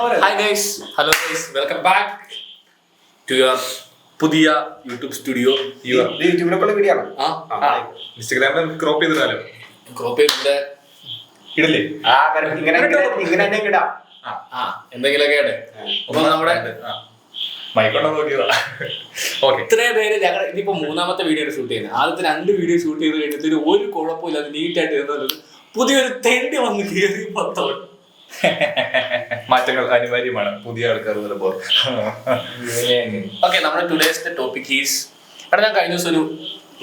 Hi guys, hello guys, welcome back to your പുതിയ YouTube studio. ഇൻസ്റ്റാഗ്രാമിൽ crop ചെയ്തിടാലോ. Crop ചെയ്തിട്ട് ഇടില്ലേ എന്തെങ്കിലൊക്കെ അപ്പൊ നമ്മുടെ മൈക്കൊണ്ടോ നോക്കിയതാ. ഓക്കെ, ഇത്രയും പേര് ഞങ്ങൾ ഇനിയിപ്പോ മൂന്നാമത്തെ വീഡിയോ ഷൂട്ട് ചെയ്യുന്നത്. ആദ്യത്തെ 2 വീഡിയോ ഷൂട്ട് ചെയ്ത് കഴിഞ്ഞിട്ട് ഒരു കുഴപ്പമില്ലാതെ നീറ്റായിട്ട് ഇരുന്നത് പുതിയൊരു തെണ്ടി വന്ന് കയറി പത്തോൾ. മാറ്റങ്ങൾ അനിവാര്യമാണ് പുതിയ ആൾക്കാർ വരുമ്പോൾ. ഓക്കെ, നമ്മുടെ ടുഡേഴ്സ് ടോപ്പിക് ഈസ്, ഞാൻ കഴിഞ്ഞ ദിവസം ഒരു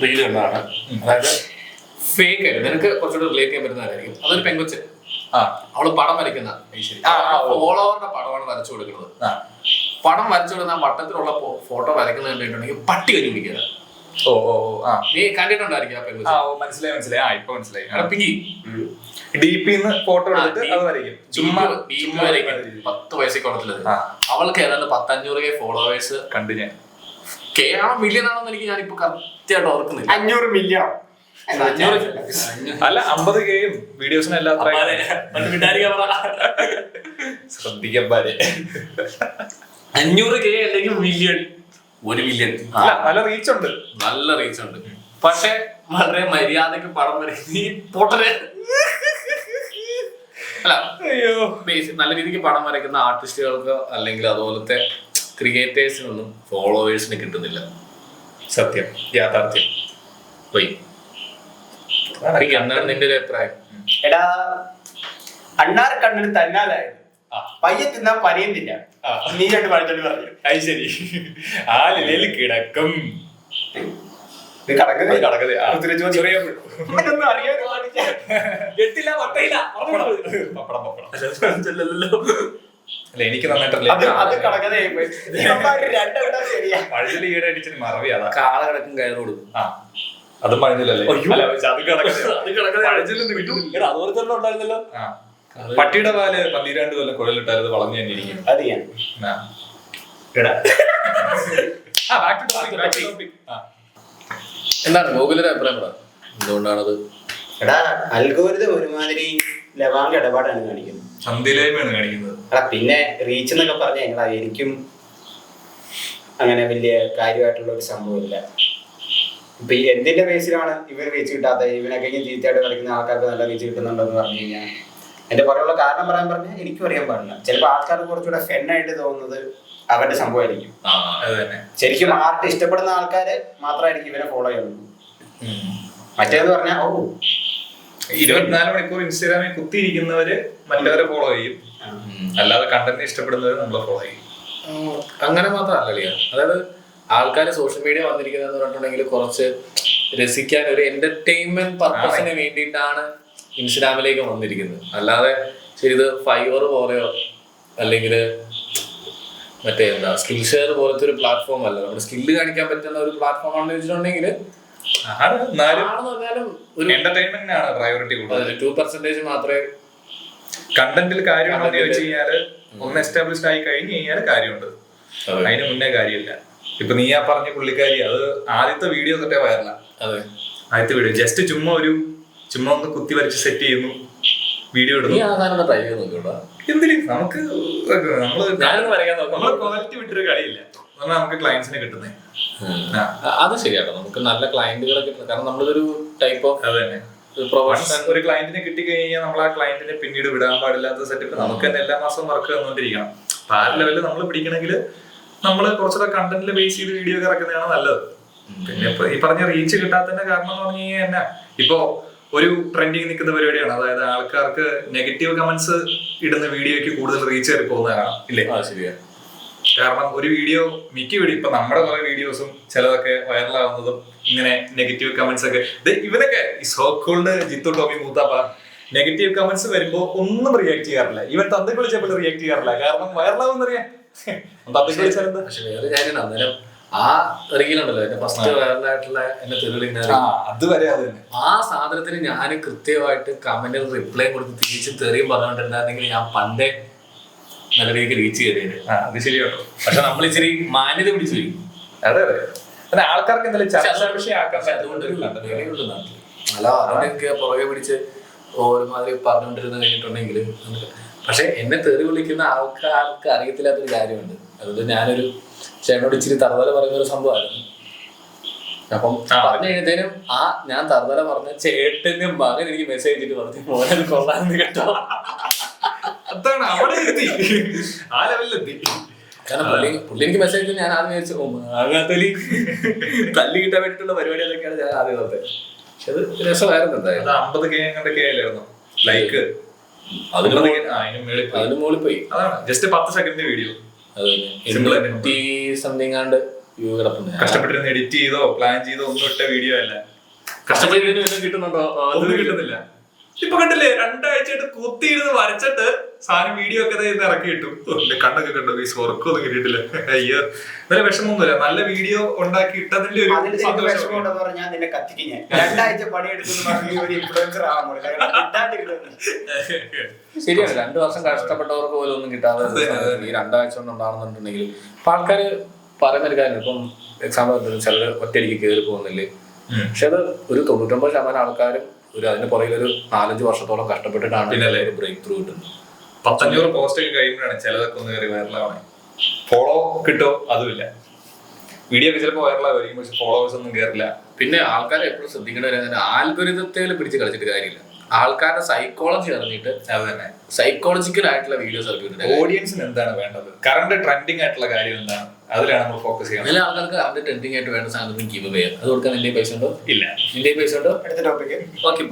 റീൽ കണ്ടതാണ്. അതായത് ഫേക്ക് ആയിട്ട് നിനക്ക് കുറച്ചുകൂടി റിലേറ്റ് ചെയ്യാൻ പറ്റുന്നതായിരിക്കും. അതൊരു പെങ്കൊച്ച്, അവള് പടം വരയ്ക്കുന്ന ഫോളോവറുടെ പടമാണ് വരച്ചു കൊടുക്കുന്നത്. പടം വരച്ചു കൊടുക്കുന്ന വട്ടത്തിലുള്ള ഫോട്ടോ വരയ്ക്കുന്നത് കണ്ടിട്ടുണ്ടെങ്കിൽ പട്ടി കഞ്ഞി പിടിക്കുക. നീ കണ്ടിട്ടുണ്ടായിരിക്കും ആ പെങ്കൊച്ച്. മനസ്സിലായി. ഇപ്പൊ മനസ്സിലായി. പിങ്കി ഡിപിന്ന് ഫോട്ടോ എടുത്തിട്ട് അത് വരയ്ക്കും. ചുമ്മാ 10 വയസ്സിൽ കുളത്തിലത്. അവൾക്ക് ഏതാണ്ട് 10-500K ഫോളോവേഴ്സ് കണ്ടു ഞാൻ. കെ ആണോ മില്യൺ ആണോ എന്ന് എനിക്ക് ഞാനിപ്പോ കറക്റ്റായിട്ട് ഓർക്കുന്നില്ല. 500 മില്യൺ അല്ല, 50Kയും വീഡിയോസിന് എല്ലാം ശ്രദ്ധിക്കാൻ 500K അല്ലെങ്കിൽ മില്യൺ, 1 മില്യൺ. നല്ല റീച്ച് ഉണ്ട്, നല്ല റീച്ച് ഉണ്ട്. പക്ഷെ വളരെ മര്യാദക്ക് പടം വരയ്ക്കുന്ന നല്ല രീതിക്ക് പടം വരയ്ക്കുന്ന ആർട്ടിസ്റ്റുകൾക്ക് അല്ലെങ്കിൽ അതുപോലത്തെ ക്രിയേറ്റേഴ്സിനൊന്നും ഫോളോവേഴ്സിന് കിട്ടുന്നില്ല. സത്യം, യാഥാർത്ഥ്യം. പോയി എന്താണ് നിന്റെ ഒരു അഭിപ്രായം? എടാ, അണ്ണാർ കണ്ണിന് തന്നാലായത് പയ്യെ തിന്നാ പരയുന്നില്ല. നീ 2 പഴത്തോട് പറഞ്ഞു. അത് ശരി. ആ നിലയിൽ കിടക്കും എനിക്ക് നന്നായിട്ടല്ലേ പഴഞ്ചൊല്ലി ഈടെ അടിച്ചിട്ട് മറവി. അതാ കാള കിടക്കും കയറോട്. അതും പഴഞ്ചൊല്ലല്ലേ? ഉണ്ടായിരുന്നല്ലോ. പട്ടിയുടെ പാല് 12 കൊല്ലം കുഴലിട്ടാൽ അത് വളഞ്ഞു തന്നെ ഇരിക്കും. എന്താണ് ഗോകുലയുടെ അഭിപ്രായം? എന്തുകൊണ്ടാണത്? എടാ, അൽഗോരിതം ഒരുമാതിരി ലവാങ്ക ഇടപാടാണ് കാണിക്കുന്നത്. ചന്തിലേമാണ് കാണിക്കുന്നത്. എടാ, പിന്നെ റീച്ച് എന്നൊക്കെ പറഞ്ഞാൽ എനിക്കും അങ്ങനെ വലിയ കാര്യമായിട്ടുള്ള ഒരു സംഭവമില്ല. ഇപ്പൊ എന്തിന്റെ ബേസിലാണ് ഇവർ റീച്ച് കിട്ടാത്തത്? ഇവനൊക്കെ ചീത്തയായിട്ട് കളിക്കുന്ന ആൾക്കാർക്ക് നല്ല റീച്ച് കിട്ടുന്നുണ്ടെന്ന് പറഞ്ഞു കഴിഞ്ഞാൽ എന്റെ പുറമുള്ള കാരണം പറഞ്ഞാൽ എനിക്കും അറിയാൻ പാടില്ല. ചിലപ്പോൾ ആൾക്കാർക്ക് കുറച്ചുകൂടെ ഫെന്നായിട്ട് തോന്നുന്നത് അവന്റെ സംഭവമായിരിക്കും. ശരിക്കും ആർട്ട് ഇഷ്ടപ്പെടുന്ന ആൾക്കാര് മാത്രമായിരിക്കും ഇവനെ ഫോളോ ചെയ്യുന്നത്. മറ്റേന്ന് പറഞ്ഞാൽ 24 മണിക്കൂർ ഇൻസ്റ്റാഗ്രാമിൽ കുത്തിയിരിക്കുന്നവര് മറ്റവരെ ഫോളോ ചെയ്യും, അല്ലാതെ കണ്ടന്റ് ഇഷ്ടപ്പെടുന്നവര് നമ്മളെ ഫോളോ ചെയ്യും. അങ്ങനെ മാത്രമല്ല, അതായത് ആൾക്കാർ സോഷ്യൽ മീഡിയ വന്നിരിക്കുന്നതെന്ന് പറഞ്ഞിട്ടുണ്ടെങ്കിൽ കുറച്ച് രസിക്കാൻ, ഒരു എന്റർടൈൻമെന്റ് പർപ്പസിന് വേണ്ടിയിട്ടാണ് ഇൻസ്റ്റാഗ്രാമിലേക്ക് വന്നിരിക്കുന്നത്. അല്ലാതെ ശരി ഇത് ഫൈവർ പോലെയോ അല്ലെങ്കിൽ മറ്റേ സ്കിൽ ഷെയർ പോലത്തെ ഒരു പ്ലാറ്റ്ഫോം അല്ല. നമ്മുടെ സ്കില്ല് കാണിക്കാൻ പറ്റുന്ന ഒരു പ്ലാറ്റ്ഫോം ആണെന്ന് വെച്ചിട്ടുണ്ടെങ്കിൽ ഒരു എന്റർടൈൻമെന്റിനാണ് പ്രയോറിറ്റി കൂടുതൽ. 2% മാത്രമേ കണ്ടന്റിൽ കാര്യമുണ്ടോ എന്ന് ചോദിച്ചു കഴിഞ്ഞാല് ഒന്ന് എസ്റ്റാബ്ലിഷ്ഡ് ആയി കഴിഞ്ഞ് കഴിഞ്ഞാൽ കാര്യമുണ്ട്, അതിന് മുന്നേ കാര്യമില്ല. ഇപ്പൊ നീ ആ പറഞ്ഞ പുള്ളിക്കാരി, അത് ആദ്യത്തെ വീഡിയോ തൊട്ടേ വൈറലാ. അതെ, ആദ്യത്തെ വീഡിയോ ജസ്റ്റ് ചുമ്മാ ഒന്ന് കുത്തി വരച്ച് സെറ്റ് ചെയ്യുന്നു, വീഡിയോ ഇടുന്നു. എന്തിന് നമുക്ക് നമ്മള് ക്വാളിറ്റി വിട്ടൊരു കളിയില്ല, നമുക്ക് ക്ലയൻസിനെ കിട്ടുന്നേ. അത് ശരിയാട്ടോ, നമുക്ക് നല്ല ക്ലയന്റുകളെ കിട്ടുന്നത്. കാരണം നമ്മളൊരു ടൈപ്പ് ഓഫ് അത് തന്നെ ഒരു ക്ലയന്റിനെ കിട്ടിക്കഴിഞ്ഞാൽ നമ്മൾ ആ ക്ലയന്റിനെ പിന്നീട് വിടാൻ പാടില്ലാത്ത സെറ്റപ്പ് നമുക്ക് തന്നെ എല്ലാ മാസവും വർക്ക് തന്നുകൊണ്ടിരിക്കണം. ആ ലെവലിൽ നമ്മൾ പിടിക്കണമെങ്കിൽ നമ്മള് കുറച്ചുകൂടെ കണ്ടന്റിൽ ബേസ് ചെയ്ത് വീഡിയോ ഇറക്കുന്നതാണ് നല്ലത്. പിന്നെ ഇപ്പൊ ഈ പറഞ്ഞ റീച്ച് കിട്ടാത്തതിന്റെ കാരണം എന്ന് പറഞ്ഞു കഴിഞ്ഞാൽ തന്നെ ഇപ്പോ ഒരു ട്രെൻഡിങ് നിൽക്കുന്ന പരിപാടിയാണ്. അതായത് ആൾക്കാർക്ക് നെഗറ്റീവ് കമന്റ്സ് ഇടുന്ന വീഡിയോയ്ക്ക് കൂടുതൽ റീച്ച് കയറി പോകുന്നതാണ് ഇല്ലേ? ശരിയാണ്. കാരണം ഒരു വീഡിയോ ഇപ്പൊ നമ്മുടെ കുറെ വീഡിയോസും ചിലതൊക്കെ വൈറലാവുന്നതും ഇങ്ങനെ നെഗറ്റീവ് കമന്റ്സ് ഒക്കെ, ഇവനൊക്കെ ഈ സോക്കോൾഡ് ജിത്തു ടോമി മൂത്താപ്പ നെഗറ്റീവ് കമന്റ്സ് വരുമ്പോ ഒന്നും റിയാക്ട് ചെയ്യാറില്ല. ഇവൻ തന്തി വിളിച്ചപ്പോൾ റിയാക്ട് ചെയ്യാറില്ല, കാരണം വൈറലാവുന്നറിയാം. അന്നേരം ആ റീലുണ്ടല്ലോ എന്റെ ഫസ്റ്റ് വൈറലായിട്ടുള്ള എന്നെ തെറിവിളിക്കുന്ന അതുവരെ ആ സാധനത്തിന് ഞാൻ കൃത്യമായിട്ട് കമന്റിൽ റിപ്ലൈ കൊടുത്ത് തിരിച്ച് തെറിയും പറഞ്ഞുകൊണ്ടിരുന്നെങ്കിൽ ഞാൻ പണ്ടേ നല്ല രീതിക്ക് റീച്ച് ചെയ്തേനെ. അത് ശരിയാട്ടോ. പക്ഷെ നമ്മൾ ഇച്ചിരി മാന്യത പിടിച്ചു പോയി. അതെ ആൾക്കാർക്ക് അല്ല, അതിനൊക്കെ പുറകെ പിടിച്ച് ഒരുമാതിരി പറഞ്ഞുകൊണ്ടിരുന്ന് കഴിഞ്ഞിട്ടുണ്ടെങ്കിൽ പക്ഷെ എന്നെ തെറി വിളിക്കുന്ന ആൾക്കാർക്ക് അറിയത്തില്ലാത്തൊരു കാര്യമുണ്ട്. അതുകൊണ്ട് ഞാനൊരു ചേട്ടനോട് ഇച്ചിരി തറുതല പറയുന്ന ഒരു സംഭവമായിരുന്നു. അപ്പം പറഞ്ഞു കഴിഞ്ഞത്തേനും ഞാൻ തറുതല പറഞ്ഞ ചേട്ടന്റെ മകൻ എനിക്ക് മെസ്സേജ് ചെയ്തിട്ട് പറഞ്ഞു മോനത് കൊള്ളാമെന്ന് കേട്ടോ. അതാണ് അവിടെ എത്തി, ആ ലെവലിലെത്തി. കാരണം പുള്ളി എനിക്ക് മെസ്സേജ് ചെയ്ത് ഞാൻ ആദ്യം വിചാരിച്ചു മാങ്ങാത്തൊലി തല്ലി കിട്ടാൻ വേണ്ടിയിട്ടുള്ള പരിപാടി അതൊക്കെയാണ് ഞാൻ ആദ്യം നോക്കുന്നത്. പക്ഷെ അത് രസമായിരുന്നു. എന്തായാലും 50K ആയില്ലായിരുന്നു ലൈക്ക്, അതിന് മുകളിൽ പോയി. അതാണ് ജസ്റ്റ് 10 സെക്കൻഡ് വീഡിയോ. സംതിങ് ആണ്ട് വ്യൂ കിടപ്പുണ്ട്. കഷ്ടപ്പെട്ടിരുന്ന് എഡിറ്റ് ചെയ്തോ പ്ലാൻ ചെയ്തോ ഒന്നും ഇട്ട വീഡിയോ അല്ല. കഷ്ടപ്പെട്ട് കിട്ടുന്നുണ്ടോ? ഒന്നും കിട്ടുന്നില്ല. ഇപ്പൊ കണ്ടില്ലേ 2 ആഴ്ചയായിട്ട് കുത്തിയിരുന്ന് വരച്ചിട്ട് സാധനം വീഡിയോ ഒക്കെ ഇറക്കി കിട്ടും. കണ്ണൊക്കെ കണ്ടോ ഉറക്കൊന്നും കിട്ടിയിട്ടില്ല. അയ്യോ നല്ല വിഷമമൊന്നുമില്ല, നല്ല വീഡിയോ ഉണ്ടാക്കി ഇട്ടതിന്റെ ഒരു പറഞ്ഞാൽ നിന്നെ കത്തിക്ക് ഞാൻ 2 ആഴ്ച പണിയെടുക്കുന്നു. ശരിയാണ്, 2 വർഷം കഷ്ടപ്പെട്ടവർക്ക് പോലും ഒന്നും കിട്ടാതെ ഈ 2 ആഴ്ച കൊണ്ട് ഉണ്ടാകുന്നുണ്ടെങ്കിൽ ഇപ്പൊ ആൾക്കാര് പറയുന്ന ഒരു കാര്യം, ഇപ്പം എക്സാമ്പിൾ ചിലർ ഒറ്റയടിക്ക് കയറി പോകുന്നില്ലേ. പക്ഷെ അത് ഒരു 99% ആൾക്കാരും അതിന് പുറകിൽ ഒരു 4-5 വർഷത്തോളം കഷ്ടപ്പെട്ടിട്ടാണ് ഒരു ബ്രേക്ക് ത്രൂ കിട്ടുന്നത്. 500 പോസ്റ്റ് ഒക്കെ കഴിയുമ്പോഴാണ് ചിലതൊക്കെ ഒന്ന് കയറി വൈറലാവണേ. ഫോളോ കിട്ടോ അതുമില്ല, വീഡിയോ ഒക്കെ ചിലപ്പോൾ വൈറലാകും പക്ഷെ ഫോളോവേഴ്സ് ഒന്നും കയറില്ല. പിന്നെ ആൾക്കാരെ എപ്പോഴും ശ്രദ്ധിക്കേണ്ട ആൽഗോരിതത്തിൽ പിടിച്ച് കളിച്ചിട്ട് കാര്യമില്ല. ആൾക്കാരുടെ സൈക്കോളജി അറിഞ്ഞിട്ട് അത് തന്നെ സൈക്കോളജിക്കൽ ആയിട്ടുള്ള വീഡിയോസ് ഇറക്കിയിട്ടുണ്ട്. ഓഡിയൻസിന് എന്താണ് വേണ്ടത്, കറണ്ട് ട്രെൻഡിങ് ആയിട്ടുള്ള കാര്യം എന്താണ്, അതിലാണ് നമ്മൾ ഫോക്കസ് ചെയ്യുന്നത്. എല്ലാ ആൾക്കാർക്ക് കറണ്ട് ട്രെൻഡിങ് ആയിട്ട് വേണ്ട സാധനം ഗിവ് അവേ. അത് കൊടുക്കാൻ നിന്റെ പൈസ ഉണ്ടോ? ഇല്ല. നിന്റെ പൈസ ഉണ്ടോ? അടുത്ത ടോപ്പിക്. ഓക്കെ.